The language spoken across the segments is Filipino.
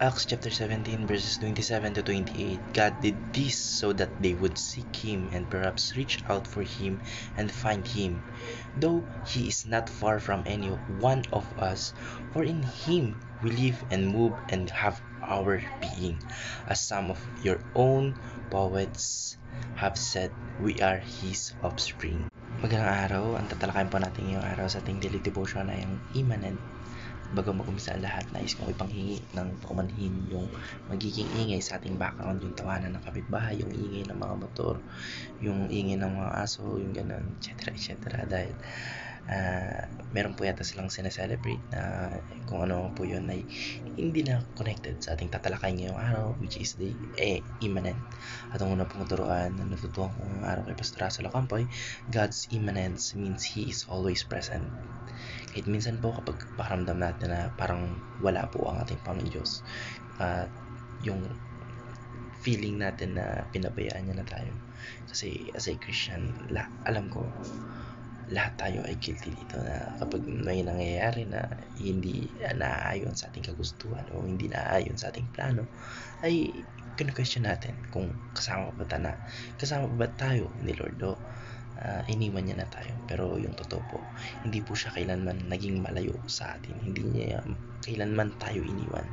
Acts chapter 17 verses 27 to 28. God did this so that they would seek him and perhaps reach out for him and find him, though he is not far from any one of us, for in him we live and move and have our being. As some of your own poets have said, we are his offspring. Magandang araw, ang tatalakayin po natin ngayong araw sa ating daily devotion ay ang immanent. Bago mag-umpisa ang lahat, nais kong ipanghingi ng paumanhin yung magiging ingay sa ating background, yung tawanan ng kapitbahay, yung ingay ng mga motor, yung ingay ng mga aso, yung ganun, etc. Dahil meron po yata silang sineselebrate na kung ano po yun ay hindi na connected sa ating tatalakay ngayong araw, which is the immanent. At ang una pong turuan na natutuhan ko ngayong araw kay Pastor Russell Ocampoy, God's immanence means He is always present. Kahit minsan po kapag pakiramdam natin na parang wala po ang ating Panginoon Diyos, yung feeling natin na pinabayaan niya na tayo. Kasi as a Christian, alam ko lahat tayo ay guilty dito na kapag may nangyayari na hindi naaayon sa ating kagustuhan o hindi naaayon sa ating plano, ay kinu-question natin kung kasama ba tayo ni Lord o iniwan niya na tayo. Pero yung totoo po, hindi po siya kailanman naging malayo sa atin, hindi niya kailanman tayo iniwan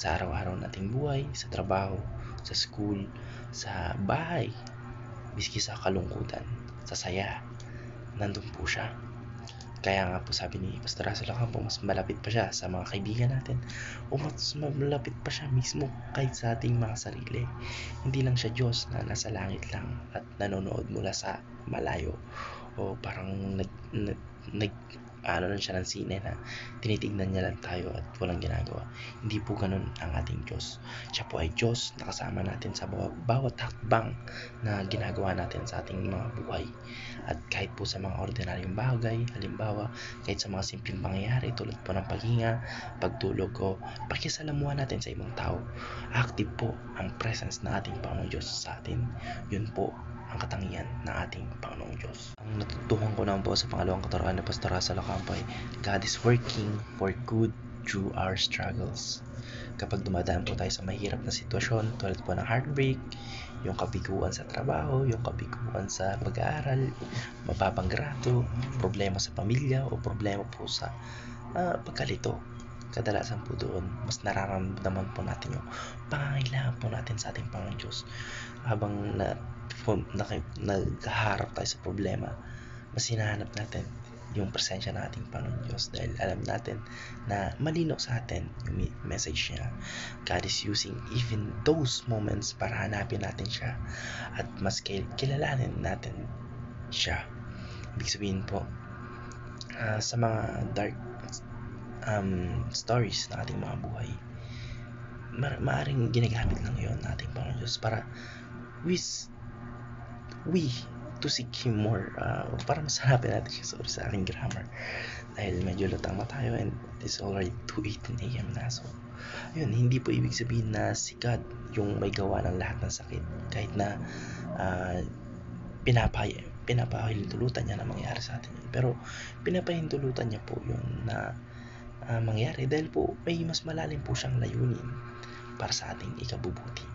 sa araw-araw nating buhay, sa trabaho, sa school, sa bahay, miski sa kalungkutan, sa saya, nandun po siya. Kaya nga po sabi ni Pastor Russell Ocampo, mas malapit pa siya sa mga kaibigan natin o mas malapit pa siya mismo kahit sa ating mga sarili. Hindi lang siya Diyos na nasa langit lang at nanonood mula sa malayo o parang ano lang siya ng sine na tinitignan niya lang tayo at walang ginagawa. Hindi po ganun ang ating Diyos. Siya po ay Diyos na kasama natin sa bawat hakbang na ginagawa natin sa ating mga buhay. At kahit po sa mga ordinaryong bagay, halimbawa, kahit sa mga simpleng pangyayari tulad po ng paghinga, pagtulog o pakisalamuha natin sa ibang tao, active po ang presence ng ating Panginoong Diyos sa atin. Yun po ang katangian ng ating Panginoong Diyos. Ang natutuhan ko naman po sa pangalawang katuruan ni Pastor Russell Ocampo ay God is working for good through our struggles. Kapag dumadaan po tayo sa mahirap na sitwasyon tulad po ng heartbreak, yung kabiguan sa trabaho, yung kabiguan sa pag-aaral, mababang grado, problema sa pamilya o problema po sa pagkalito, kadalasan po doon mas nararamdaman po natin yung pangangailangan po natin sa ating Panginoon Diyos. Habang naghaharap tayo sa problema, mas hinahanap natin yung presensya ng ating Panginoon Diyos dahil alam natin na malinaw sa atin yung message niya. God is using even those moments para hanapin natin siya at mas kilalanin natin siya. Ibig sabihin po, sa mga dark stories ng ating mga buhay, maaaring ginagamit lang yun ng ating Panginoon Diyos para we to seek Him more, para mas hanapin natin siya. Sorry sa aking grammar dahil medyo lutang na tayo and it's already 2:18 AM na. So yun, hindi po ibig sabihin na si God yung may gawa ng lahat ng sakit, kahit na pinapahintulutan niya na mangyari sa atin yun. Pero pinapahintulutan niya po yun na mangyari dahil po may mas malalim po siyang layunin para sa ating ikabubuti.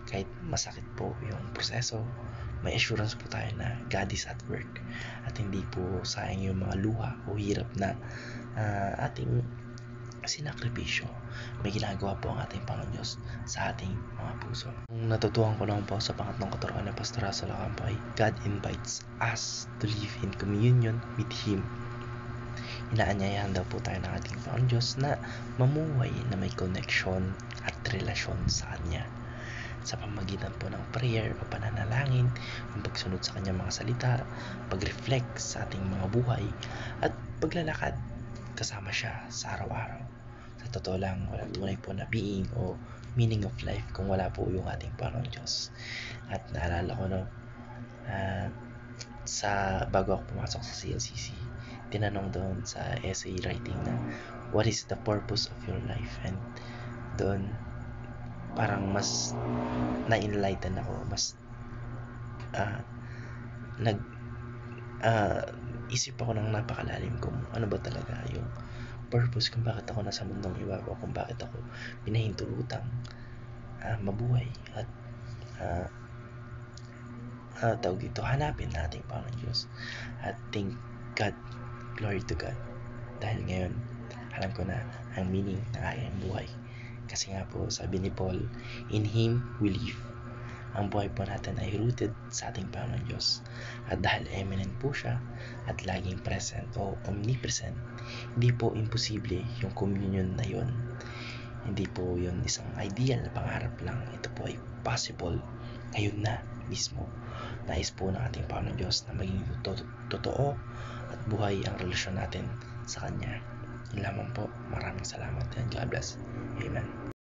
Kahit masakit po yung proseso, may assurance po tayo na God is at work at hindi po sayang yung mga luha o hirap na ating sinakripisyo. May ginagawa po ang ating Panginoon Diyos sa ating mga puso. Kung natutuhan ko naman po sa pangatlong katuruan ng Pastor Russell Ocampo ay God invites us to live in communion with Him. Inaanyayahan daw po tayo ng ating Panginoon Diyos na mamuhay na may connection at relasyon sa Kanya sa pamagitan po ng prayer o pananalangin, yung pagsunod sa kanyang mga salita, pag-reflect sa ating mga buhay, at paglalakad kasama siya sa araw-araw. Sa totoo lang, walang tunay po na being o meaning of life kung wala po yung ating Panginoon Diyos. At naalala ko bago ako pumasok sa CLCC, tinanong doon sa essay writing na what is the purpose of your life, and doon parang mas na-enlighten ako, mas isip ako ng napakalalim kung ano ba talaga yung purpose kung bakit ako nasa mundong iba o kung bakit ako pinahintulutang mabuhay at tawag dito, hanapin natin Panginoon Diyos at thank God, glory to God, dahil ngayon alam ko na ang meaning ng aking buhay. Kasi nga po, sabi ni Paul, in Him we live. Ang buhay po natin ay rooted sa ating Panginoon Diyos. At dahil eminent po siya at laging present o omnipresent, hindi po imposible yung communion na yun. Hindi po yun isang ideal na pangarap lang. Ito po ay possible ngayon na mismo. Nais po ng ating Panginoon Diyos na maging totoo at buhay ang relasyon natin sa Kanya. Yun lamang po. Maraming salamat and God bless. Amen.